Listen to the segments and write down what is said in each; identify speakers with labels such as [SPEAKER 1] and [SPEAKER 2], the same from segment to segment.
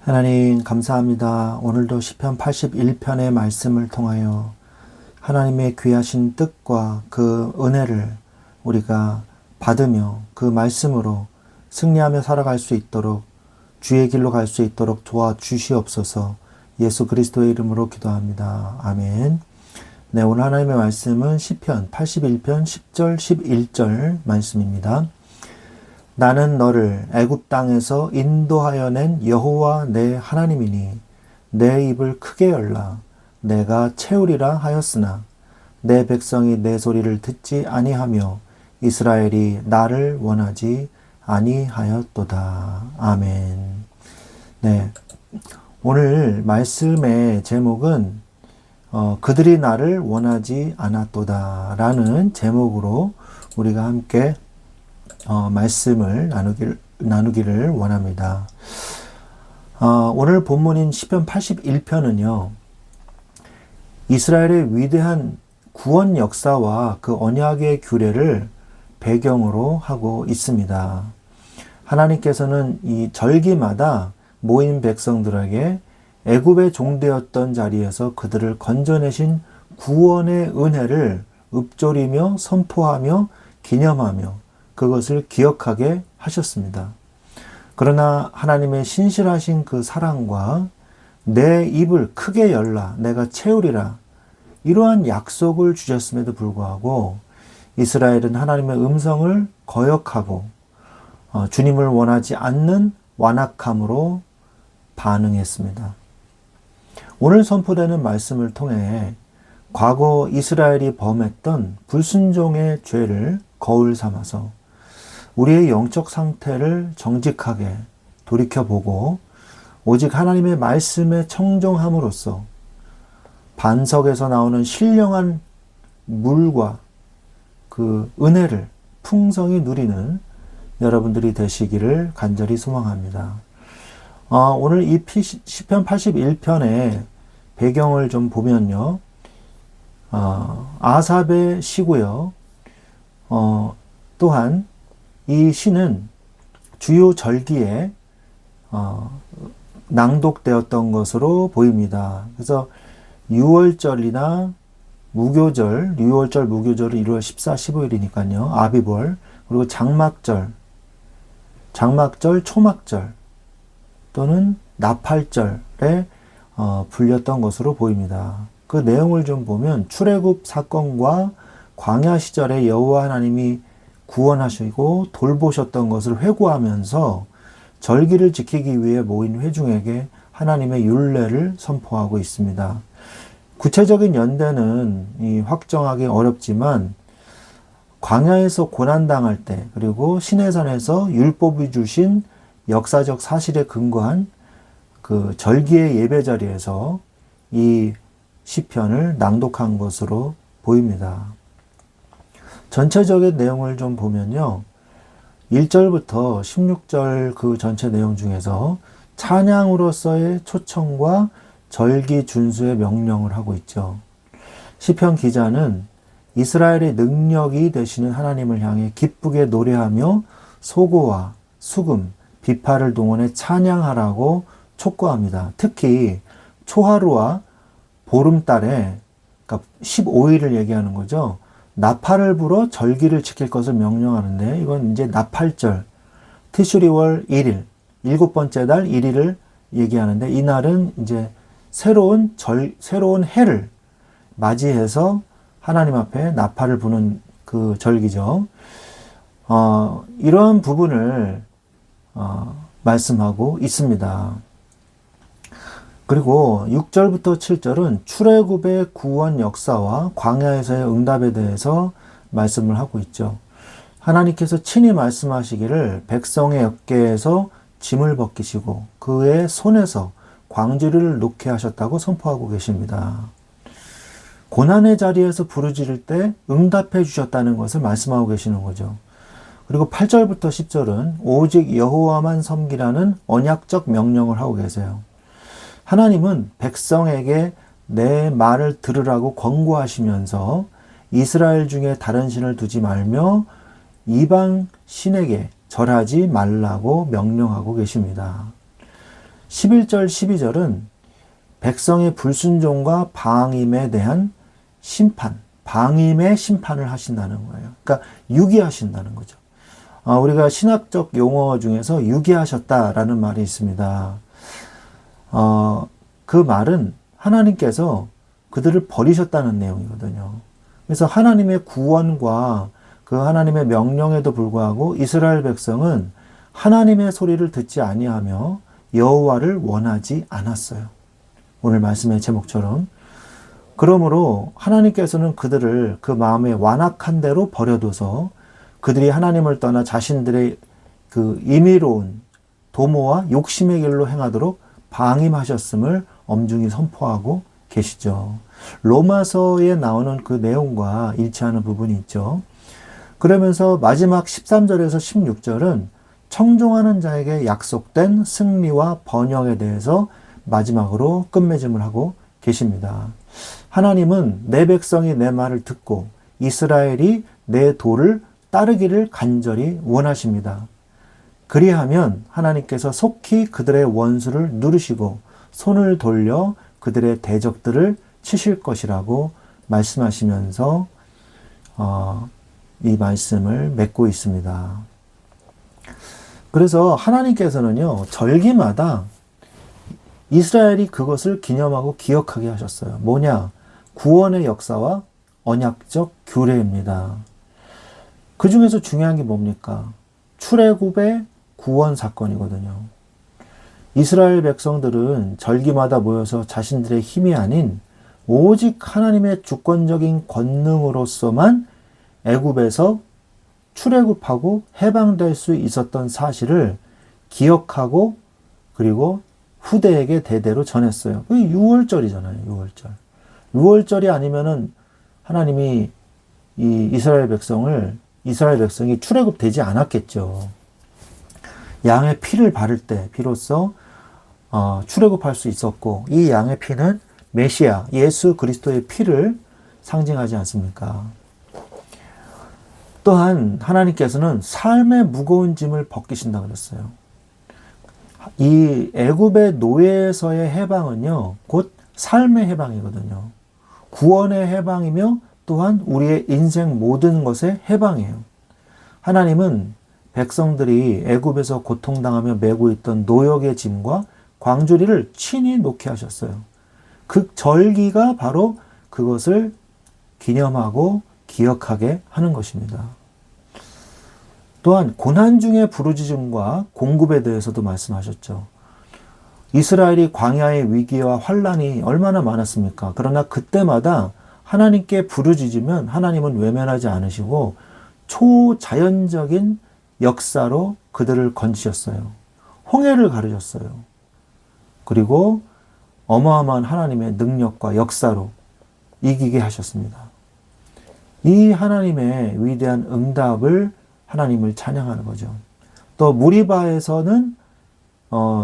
[SPEAKER 1] 하나님 감사합니다. 오늘도 시편 81편의 말씀을 통하여 하나님의 귀하신 뜻과 그 은혜를 우리가 받으며 그 말씀으로 승리하며 살아갈 수 있도록 주의 길로 갈 수 있도록 도와주시옵소서. 예수 그리스도의 이름으로 기도합니다. 아멘. 네, 오늘 하나님의 말씀은 시편 81편 10절 11절 말씀입니다. 나는 너를 애굽 땅에서 인도하여 낸 여호와 내 하나님이니 내 입을 크게 열라 내가 채우리라 하였으나 내 백성이 내 소리를 듣지 아니하며 이스라엘이 나를 원하지 아니하였도다. 아멘. 네, 오늘 말씀의 제목은 그들이 나를 원하지 않았도다 라는 제목으로 우리가 함께 말씀을 나누기를 원합니다. 오늘 본문인 시편 81편은요, 이스라엘의 위대한 구원 역사와 그 언약의 규례를 배경으로 하고 있습니다. 하나님께서는 이 절기마다 모인 백성들에게 애굽의 종되었던 자리에서 그들을 건져내신 구원의 은혜를 읊조리며 선포하며 기념하며 그것을 기억하게 하셨습니다. 그러나 하나님의 신실하신 그 사랑과 내 입을 크게 열라 내가 채우리라 이러한 약속을 주셨음에도 불구하고 이스라엘은 하나님의 음성을 거역하고 주님을 원하지 않는 완악함으로 반응했습니다. 오늘 선포되는 말씀을 통해 과거 이스라엘이 범했던 불순종의 죄를 거울 삼아서 우리의 영적 상태를 정직하게 돌이켜보고 오직 하나님의 말씀에 청종함으로써 반석에서 나오는 신령한 물과 그 은혜를 풍성히 누리는 여러분들이 되시기를 간절히 소망합니다. 오늘 이 시편 81편의 배경을 좀 보면요. 아삽의 시고요. 또한 이 시는 주요 절기에 낭독되었던 것으로 보입니다. 그래서 6월절이나 무교절, 6월절 무교절은 1월 14, 15일이니까요. 아비벌, 그리고 장막절, 초막절 또는 나팔절에 불렸던 것으로 보입니다. 그 내용을 좀 보면 출애굽 사건과 광야 시절에 여호와 하나님이 구원하시고 돌보셨던 것을 회고하면서 절기를 지키기 위해 모인 회중에게 하나님의 율례를 선포하고 있습니다. 구체적인 연대는 확정하기 어렵지만 광야에서 고난당할 때 그리고 시내산에서 율법이 주신 역사적 사실에 근거한 그 절기의 예배 자리에서 이 시편을 낭독한 것으로 보입니다. 전체적인 내용을 좀 보면요. 1절부터 16절 그 전체 내용 중에서 찬양으로서의 초청과 절기 준수의 명령을 하고 있죠. 시편 기자는 이스라엘의 능력이 되시는 하나님을 향해 기쁘게 노래하며 소고와 수금, 비파를 동원해 찬양하라고 촉구합니다. 특히 초하루와 보름달에 그러니까 15일을 얘기하는 거죠. 나팔을 불어 절기를 지킬 것을 명령하는데 이건 이제 나팔절, 티슈리월 1일, 7번째 달 1일을 얘기하는데 이날은 이제 새로운 해를 맞이해서 하나님 앞에 나팔을 부는 그 절기죠. 이러한 부분을 말씀하고 있습니다. 그리고 6절부터 7절은 출애굽의 구원 역사와 광야에서의 응답에 대해서 말씀을 하고 있죠. 하나님께서 친히 말씀하시기를 백성의 어깨에서 짐을 벗기시고 그의 손에서 광주리를 놓게 하셨다고 선포하고 계십니다. 고난의 자리에서 부르짖을 때 응답해 주셨다는 것을 말씀하고 계시는 거죠. 그리고 8절부터 10절은 오직 여호와만 섬기라는 언약적 명령을 하고 계세요. 하나님은 백성에게 내 말을 들으라고 권고하시면서 이스라엘 중에 다른 신을 두지 말며 이방 신에게 절하지 말라고 명령하고 계십니다. 11절, 12절은 백성의 불순종과 방임에 대한 심판, 방임의 심판을 하신다는 거예요. 그러니까 유기하신다는 거죠. 우리가 신학적 용어 중에서 유기하셨다라는 말이 있습니다. 그 말은 하나님께서 그들을 버리셨다는 내용이거든요. 그래서 하나님의 구원과 그 하나님의 명령에도 불구하고 이스라엘 백성은 하나님의 소리를 듣지 아니하며 여호와를 원하지 않았어요. 오늘 말씀의 제목처럼. 그러므로 하나님께서는 그들을 그 마음에 완악한 대로 버려둬서 그들이 하나님을 떠나 자신들의 그 임의로운 도모와 욕심의 길로 행하도록 방임하셨음을 엄중히 선포하고 계시죠. 로마서에 나오는 그 내용과 일치하는 부분이 있죠. 그러면서 마지막 13절에서 16절은 청종하는 자에게 약속된 승리와 번영에 대해서 마지막으로 끝맺음을 하고 계십니다. 하나님은 내 백성이 내 말을 듣고 이스라엘이 내 도를 따르기를 간절히 원하십니다. 그리하면 하나님께서 속히 그들의 원수를 누르시고 손을 돌려 그들의 대적들을 치실 것이라고 말씀하시면서 이 말씀을 맺고 있습니다. 그래서 하나님께서는요, 절기마다 이스라엘이 그것을 기념하고 기억하게 하셨어요. 뭐냐? 구원의 역사와 언약적 규례입니다. 그 중에서 중요한 게 뭡니까? 출애굽의 구원 사건이거든요. 이스라엘 백성들은 절기마다 모여서 자신들의 힘이 아닌 오직 하나님의 주권적인 권능으로서만 애굽에서 출애굽하고 해방될 수 있었던 사실을 기억하고 그리고 후대에게 대대로 전했어요. 그게 6월절이잖아요. 6월절. 6월절이 아니면은 하나님이 이 이스라엘 백성이 출애굽되지 않았겠죠. 양의 피를 바를 때 비로소 출애굽할 수 있었고, 이 양의 피는 메시아 예수 그리스도의 피를 상징하지 않습니까? 또한 하나님께서는 삶의 무거운 짐을 벗기신다 그랬어요. 이 애굽의 노예에서의 해방은요, 곧 삶의 해방이거든요. 구원의 해방이며 또한 우리의 인생 모든 것의 해방이에요. 하나님은 백성들이 애굽에서 고통당하며 메고 있던 노역의 짐과 광주리를 친히 놓게 하셨어요. 그 절기가 바로 그것을 기념하고 기억하게 하는 것입니다. 또한 고난 중의 부르짖음과 공급에 대해서도 말씀하셨죠. 이스라엘이 광야의 위기와 환란이 얼마나 많았습니까? 그러나 그때마다 하나님께 부르짖으면 하나님은 외면하지 않으시고 초자연적인 역사로 그들을 건지셨어요. 홍해를 가르셨어요. 그리고 어마어마한 하나님의 능력과 역사로 이기게 하셨습니다. 이 하나님의 위대한 응답을 하나님을 찬양하는 거죠. 또 무리바에서는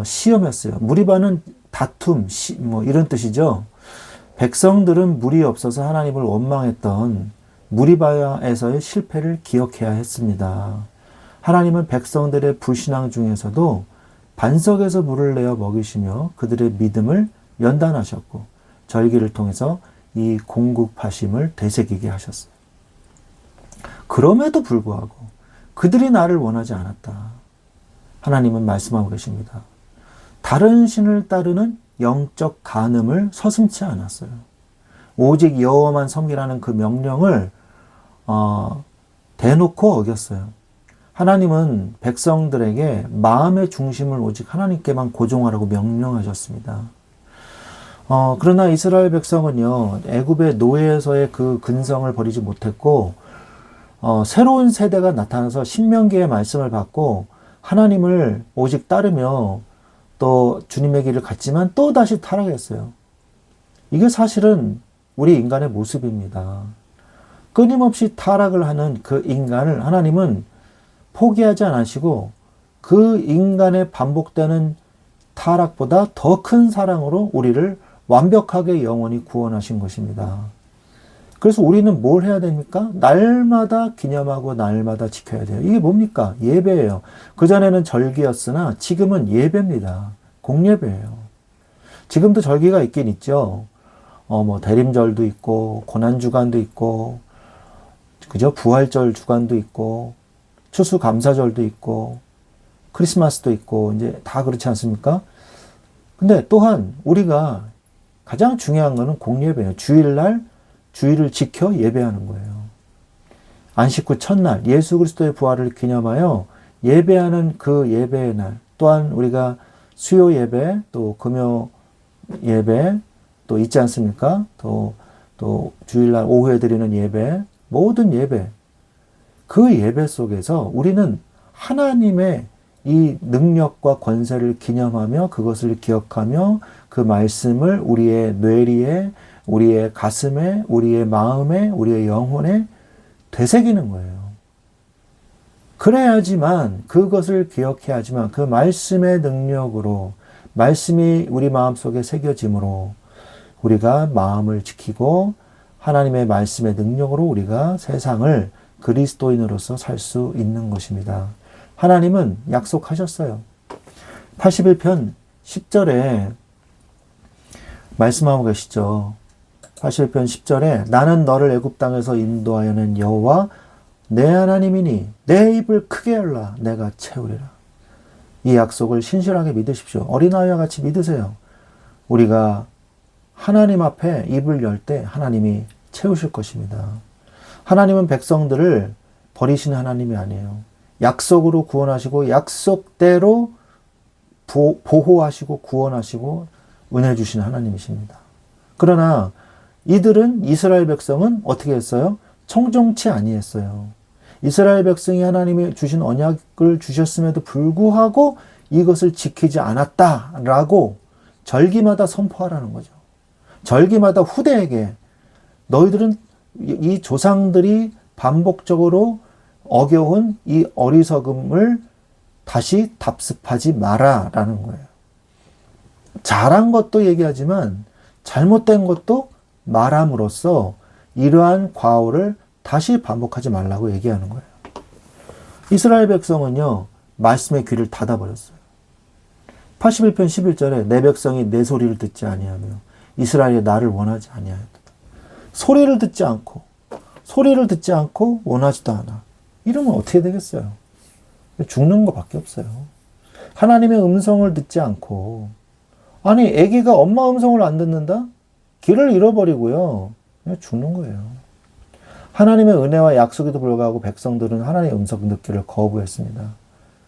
[SPEAKER 1] 시험했어요. 무리바는 다툼, 이런 뜻이죠. 백성들은 물이 없어서 하나님을 원망했던 무리바에서의 실패를 기억해야 했습니다. 하나님은 백성들의 불신앙 중에서도 반석에서 물을 내어 먹이시며 그들의 믿음을 연단하셨고 절기를 통해서 이 공급하심을 되새기게 하셨어요. 그럼에도 불구하고 그들이 나를 원하지 않았다. 하나님은 말씀하고 계십니다. 다른 신을 따르는 영적 간음을 서슴지 않았어요. 오직 여호와만 섬기라는 그 명령을 대놓고 어겼어요. 하나님은 백성들에게 마음의 중심을 오직 하나님께만 고정하라고 명령하셨습니다. 그러나 이스라엘 백성은요, 애굽의 노예에서의 그 근성을 버리지 못했고, 새로운 세대가 나타나서 신명기의 말씀을 받고 하나님을 오직 따르며 또 주님의 길을 갔지만 또 다시 타락했어요. 이게 사실은 우리 인간의 모습입니다. 끊임없이 타락을 하는 그 인간을 하나님은 포기하지 않으시고 그 인간의 반복되는 타락보다 더 큰 사랑으로 우리를 완벽하게 영원히 구원하신 것입니다. 그래서 우리는 뭘 해야 됩니까? 날마다 기념하고 날마다 지켜야 돼요. 이게 뭡니까? 예배예요. 그전에는 절기였으나 지금은 예배입니다. 공예배예요. 지금도 절기가 있긴 있죠. 뭐 대림절도 있고 고난주간도 있고 그죠? 부활절 주간도 있고 추수감사절도 있고 크리스마스도 있고 이제 다 그렇지 않습니까? 근데 또한 우리가 가장 중요한 거는 공예배예요. 주일날 주일을 지켜 예배하는 거예요. 안식 후 첫날 예수 그리스도의 부활을 기념하여 예배하는 그 예배의 날, 또한 우리가 수요 예배, 또 금요 예배, 또 있지 않습니까? 또 주일날 오후에 드리는 예배, 모든 예배, 그 예배 속에서 우리는 하나님의 이 능력과 권세를 기념하며 그것을 기억하며 그 말씀을 우리의 뇌리에, 우리의 가슴에, 우리의 마음에, 우리의 영혼에 되새기는 거예요. 그래야지만, 그것을 기억해야지만 그 말씀의 능력으로, 말씀이 우리 마음속에 새겨짐으로 우리가 마음을 지키고 하나님의 말씀의 능력으로 우리가 세상을 그리스도인으로서 살 수 있는 것입니다. 하나님은 약속하셨어요. 81편 10절에 말씀하고 계시죠. 81편 10절에 나는 너를 애굽 땅에서 인도하여낸 여호와 내 하나님이니 내 입을 크게 열라 내가 채우리라. 이 약속을 신실하게 믿으십시오. 어린아이와 같이 믿으세요. 우리가 하나님 앞에 입을 열 때 하나님이 채우실 것입니다. 하나님은 백성들을 버리시는 하나님이 아니에요. 약속으로 구원하시고 약속대로 보호하시고 구원하시고 은혜 주시는 하나님이십니다. 그러나 이들은, 이스라엘 백성은 어떻게 했어요? 청종치 아니했어요. 이스라엘 백성이 하나님이 주신 언약을 주셨음에도 불구하고 이것을 지키지 않았다라고 절기마다 선포하라는 거죠. 절기마다 후대에게 너희들은 이 조상들이 반복적으로 어겨온 이 어리석음을 다시 답습하지 마라라는 거예요. 잘한 것도 얘기하지만 잘못된 것도 말함으로써 이러한 과오를 다시 반복하지 말라고 얘기하는 거예요. 이스라엘 백성은요, 말씀의 귀를 닫아버렸어요. 81편 11절에 내 백성이 내 소리를 듣지 아니하며 이스라엘이 나를 원하지 아니하였다. 소리를 듣지 않고 원하지도 않아. 이러면 어떻게 되겠어요? 죽는 것밖에 없어요. 하나님의 음성을 듣지 않고, 아니 아기가 엄마 음성을 안 듣는다? 길을 잃어버리고요. 그냥 죽는 거예요. 하나님의 은혜와 약속에도 불구하고 백성들은 하나님의 음성 듣기를 거부했습니다.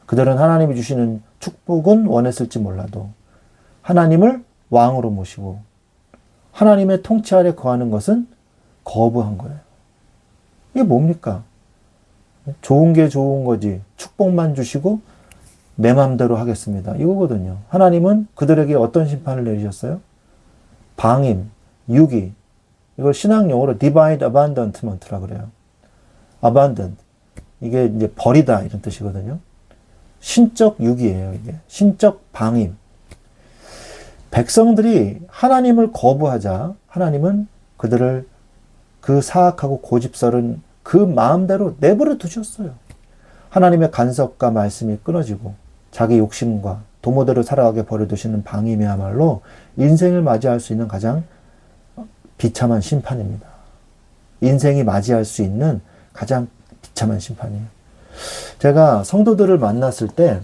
[SPEAKER 1] 그들은 하나님이 주시는 축복은 원했을지 몰라도 하나님을 왕으로 모시고 하나님의 통치 아래 거하는 것은 거부한 거예요. 이게 뭡니까? 좋은 게 좋은 거지. 축복만 주시고 내 마음대로 하겠습니다. 이거거든요. 하나님은 그들에게 어떤 심판을 내리셨어요? 방임, 유기. 이걸 신학 용어로 divine abandonment라고 그래요. abandon. 이게 이제 버리다 이런 뜻이거든요. 신적 유기예요, 이게. 신적 방임. 백성들이 하나님을 거부하자 하나님은 그들을 그 사악하고 고집스러운 그 마음대로 내버려 두셨어요. 하나님의 간섭과 말씀이 끊어지고 자기 욕심과 도모대로 살아가게 버려두시는 방임이야말로 인생을 맞이할 수 있는 가장 비참한 심판입니다. 인생이 맞이할 수 있는 가장 비참한 심판이에요. 제가 성도들을 만났을 때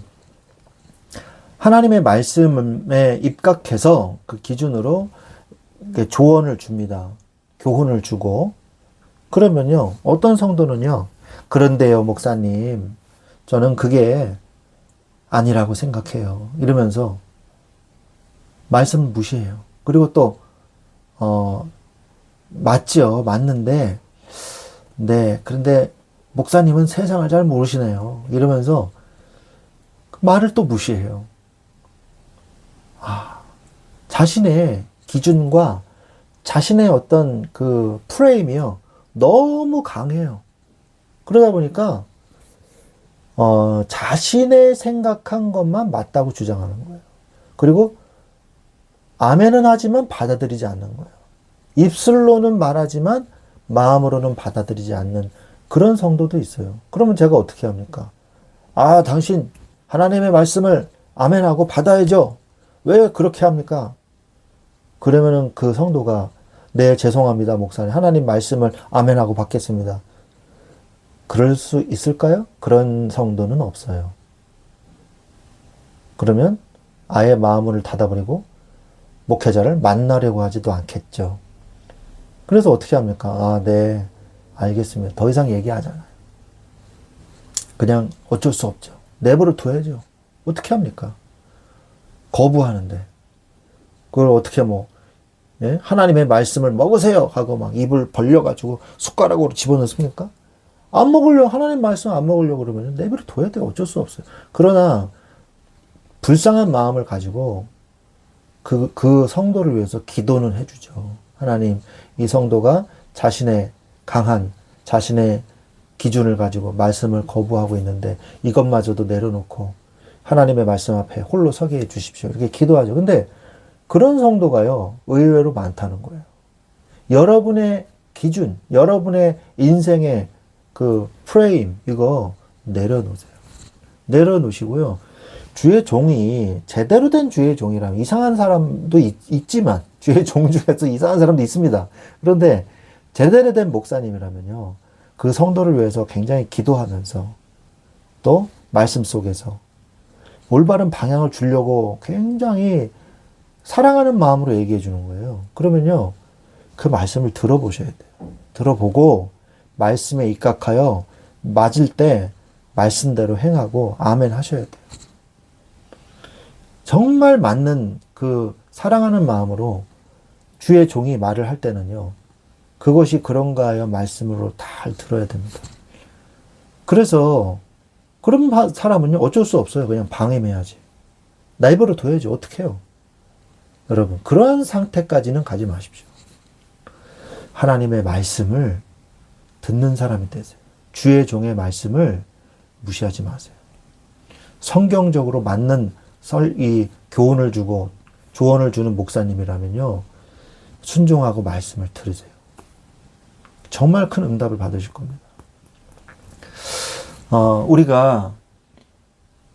[SPEAKER 1] 하나님의 말씀에 입각해서 그 기준으로 조언을 줍니다. 교훈을 주고. 그러면요, 어떤 성도는요, 그런데요, 목사님, 저는 그게 아니라고 생각해요. 이러면서 말씀을 무시해요. 그리고 또, 맞죠. 맞는데, 네, 그런데 목사님은 세상을 잘 모르시네요. 이러면서 말을 또 무시해요. 자신의 기준과 자신의 어떤 그 프레임이요, 너무 강해요. 그러다 보니까, 자신의 생각한 것만 맞다고 주장하는 거예요. 그리고, 아멘은 하지만 받아들이지 않는 거예요. 입술로는 말하지만, 마음으로는 받아들이지 않는 그런 성도도 있어요. 그러면 제가 어떻게 합니까? 당신, 하나님의 말씀을 아멘하고 받아야죠. 왜 그렇게 합니까? 그러면은 그 성도가 네, 죄송합니다, 목사님. 하나님 말씀을 아멘하고 받겠습니다. 그럴 수 있을까요? 그런 성도는 없어요. 그러면 아예 마음을 닫아버리고 목회자를 만나려고 하지도 않겠죠. 그래서 어떻게 합니까? 아, 네, 알겠습니다. 더 이상 얘기하잖아요. 그냥 어쩔 수 없죠. 내버려 둬야죠. 어떻게 합니까? 거부하는데. 그걸 어떻게 예? 하나님의 말씀을 먹으세요! 하고 막 입을 벌려가지고 숟가락으로 집어넣습니까? 안 먹으려고, 하나님 말씀 안 먹으려고 그러면 내버려 둬야 돼요. 어쩔 수 없어요. 그러나, 불쌍한 마음을 가지고 그 성도를 위해서 기도는 해주죠. 하나님, 이 성도가 자신의 강한, 자신의 기준을 가지고 말씀을 거부하고 있는데 이것마저도 내려놓고 하나님의 말씀 앞에 홀로 서게 해 주십시오. 이렇게 기도하죠. 근데 그런 성도가요, 의외로 많다는 거예요. 여러분의 기준, 여러분의 인생의 그 프레임, 이거 내려놓으세요. 내려놓으시고요. 주의 종이, 제대로 된 주의 종이라면, 이상한 사람도 있지만, 주의 종 중에서 이상한 사람도 있습니다. 그런데, 제대로 된 목사님이라면요, 그 성도를 위해서 굉장히 기도하면서, 또, 말씀 속에서, 올바른 방향을 주려고 굉장히 사랑하는 마음으로 얘기해 주는 거예요. 그러면요, 그 말씀을 들어보셔야 돼요. 들어보고, 말씀에 입각하여, 맞을 때, 말씀대로 행하고, 아멘 하셔야 돼요. 정말 맞는 그 사랑하는 마음으로 주의 종이 말을 할 때는요, 그것이 그런가 하여 말씀으로 잘 들어야 됩니다. 그래서 그런 사람은요, 어쩔 수 없어요. 그냥 방임해야지. 내버려 둬야지. 어떻게 해요? 여러분, 그러한 상태까지는 가지 마십시오. 하나님의 말씀을 듣는 사람이 되세요. 주의 종의 말씀을 무시하지 마세요. 성경적으로 맞는 이 교훈을 주고 조언을 주는 목사님이라면요, 순종하고 말씀을 들으세요. 정말 큰 응답을 받으실 겁니다. 우리가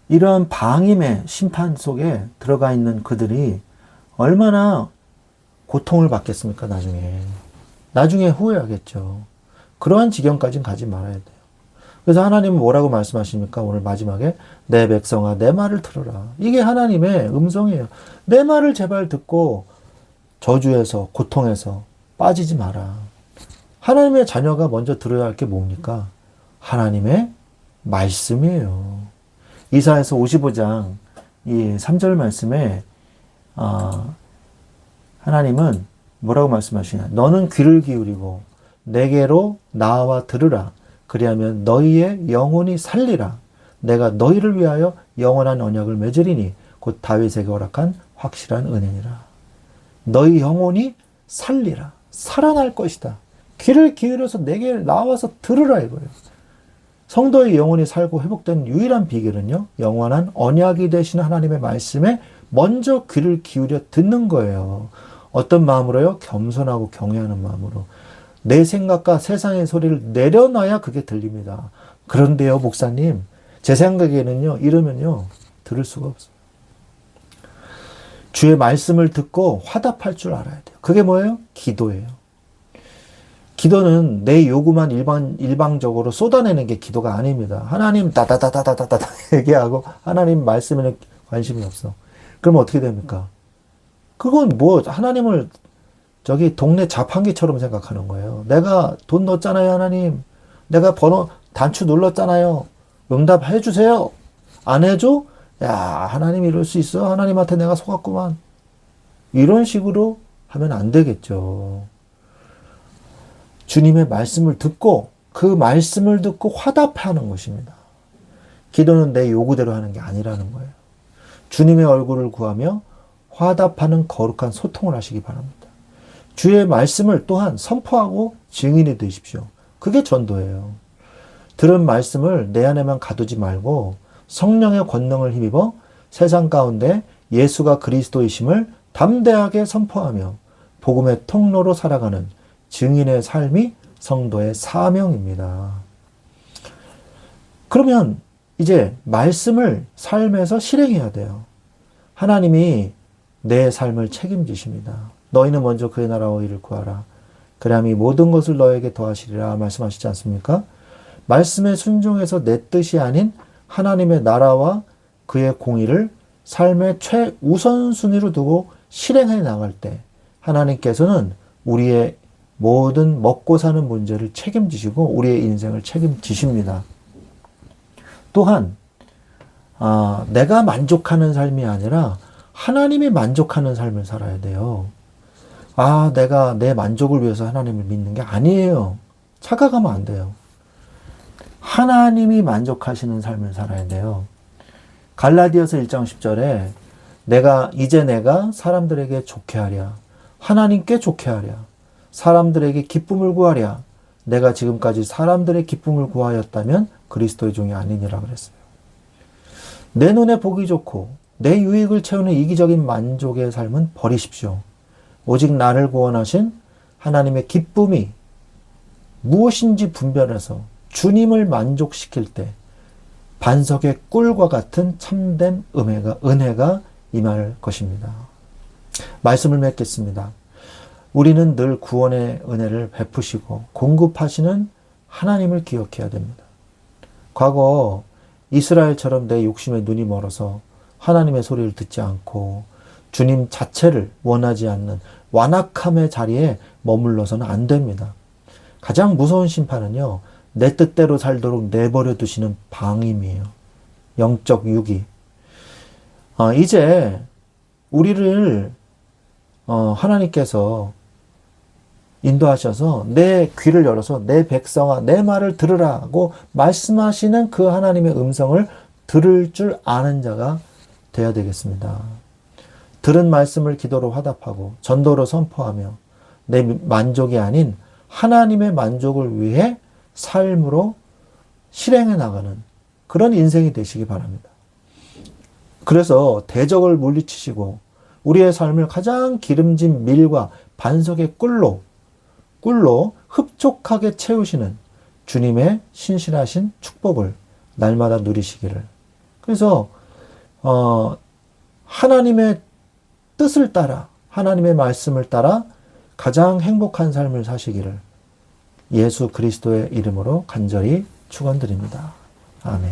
[SPEAKER 1] 이러한 방임의 심판 속에 들어가 있는 그들이 얼마나 고통을 받겠습니까, 나중에 후회하겠죠. 그러한 지경까지는 가지 말아야 돼요. 그래서 하나님은 뭐라고 말씀하십니까? 오늘 마지막에 내 백성아 내 말을 들어라. 이게 하나님의 음성이에요. 내 말을 제발 듣고 저주에서 고통에서 빠지지 마라. 하나님의 자녀가 먼저 들어야 할 게 뭡니까? 하나님의 말씀이에요. 이사야서 55장 이 3절 말씀에 하나님은 뭐라고 말씀하시냐? 너는 귀를 기울이고 내게로 나와 들으라. 그리하면 너희의 영혼이 살리라. 내가 너희를 위하여 영원한 언약을 맺으리니 곧 다윗에게 허락한 확실한 은혜니라. 너희 영혼이 살리라. 살아날 것이다. 귀를 기울여서 내게 나와서 들으라 이거예요. 성도의 영혼이 살고 회복된 유일한 비결은요, 영원한 언약이 되시는 하나님의 말씀에 먼저 귀를 기울여 듣는 거예요. 어떤 마음으로요? 겸손하고 경외하는 마음으로. 내 생각과 세상의 소리를 내려놔야 그게 들립니다. 그런데요, 목사님, 제 생각에는요, 이러면요, 들을 수가 없어요. 주의 말씀을 듣고 화답할 줄 알아야 돼요. 그게 뭐예요? 기도예요. 기도는 내 요구만 일방적으로 쏟아내는 게 기도가 아닙니다. 하나님 다다다다다다다 얘기하고 하나님 말씀에는 관심이 없어. 그럼 어떻게 됩니까? 그건 하나님을 동네 자판기처럼 생각하는 거예요. 내가 돈 넣었잖아요, 하나님. 내가 단추 눌렀잖아요. 응답해 주세요. 안 해줘? 야, 하나님 이럴 수 있어? 하나님한테 내가 속았구만. 이런 식으로 하면 안 되겠죠. 주님의 말씀을 듣고 그 말씀을 듣고 화답하는 것입니다. 기도는 내 요구대로 하는 게 아니라는 거예요. 주님의 얼굴을 구하며 화답하는 거룩한 소통을 하시기 바랍니다. 주의 말씀을 또한 선포하고 증인이 되십시오. 그게 전도예요. 들은 말씀을 내 안에만 가두지 말고 성령의 권능을 힘입어 세상 가운데 예수가 그리스도이심을 담대하게 선포하며 복음의 통로로 살아가는 증인의 삶이 성도의 사명입니다. 그러면 이제 말씀을 삶에서 실행해야 돼요. 하나님이 내 삶을 책임지십니다. 너희는 먼저 그의 나라와 의를 구하라. 그리하면 이 모든 것을 너에게 더하시리라 말씀하시지 않습니까? 말씀에 순종해서 내 뜻이 아닌 하나님의 나라와 그의 공의를 삶의 최우선순위로 두고 실행해 나갈 때 하나님께서는 우리의 모든 먹고 사는 문제를 책임지시고 우리의 인생을 책임지십니다. 또한 내가 만족하는 삶이 아니라 하나님이 만족하는 삶을 살아야 돼요. 내가 내 만족을 위해서 하나님을 믿는 게 아니에요. 착각하면 안 돼요. 하나님이 만족하시는 삶을 살아야 돼요. 갈라디아서 1장 10절에 내가 사람들에게 좋게 하랴. 하나님께 좋게 하랴. 사람들에게 기쁨을 구하랴. 내가 지금까지 사람들의 기쁨을 구하였다면 그리스도의 종이 아니니라 그랬어요. 내 눈에 보기 좋고 내 유익을 채우는 이기적인 만족의 삶은 버리십시오. 오직 나를 구원하신 하나님의 기쁨이 무엇인지 분별해서 주님을 만족시킬 때 반석의 꿀과 같은 참된 은혜가 임할 것입니다. 말씀을 맺겠습니다. 우리는 늘 구원의 은혜를 베푸시고 공급하시는 하나님을 기억해야 됩니다. 과거 이스라엘처럼 내 욕심에 눈이 멀어서 하나님의 소리를 듣지 않고 주님 자체를 원하지 않는 완악함의 자리에 머물러서는 안 됩니다. 가장 무서운 심판은요, 내 뜻대로 살도록 내버려 두시는 방임이에요. 영적 유기. 이제 우리를 하나님께서 인도하셔서 내 귀를 열어서 내 백성아 내 말을 들으라고 말씀하시는 그 하나님의 음성을 들을 줄 아는 자가 되어야 되겠습니다. 들은 말씀을 기도로 화답하고 전도로 선포하며 내 만족이 아닌 하나님의 만족을 위해 삶으로 실행해 나가는 그런 인생이 되시기 바랍니다. 그래서 대적을 물리치시고 우리의 삶을 가장 기름진 밀과 반석의 꿀로 흡족하게 채우시는 주님의 신실하신 축복을 날마다 누리시기를. 그래서 하나님의 뜻을 따라 하나님의 말씀을 따라 가장 행복한 삶을 사시기를 예수 그리스도의 이름으로 간절히 축원드립니다. 아멘.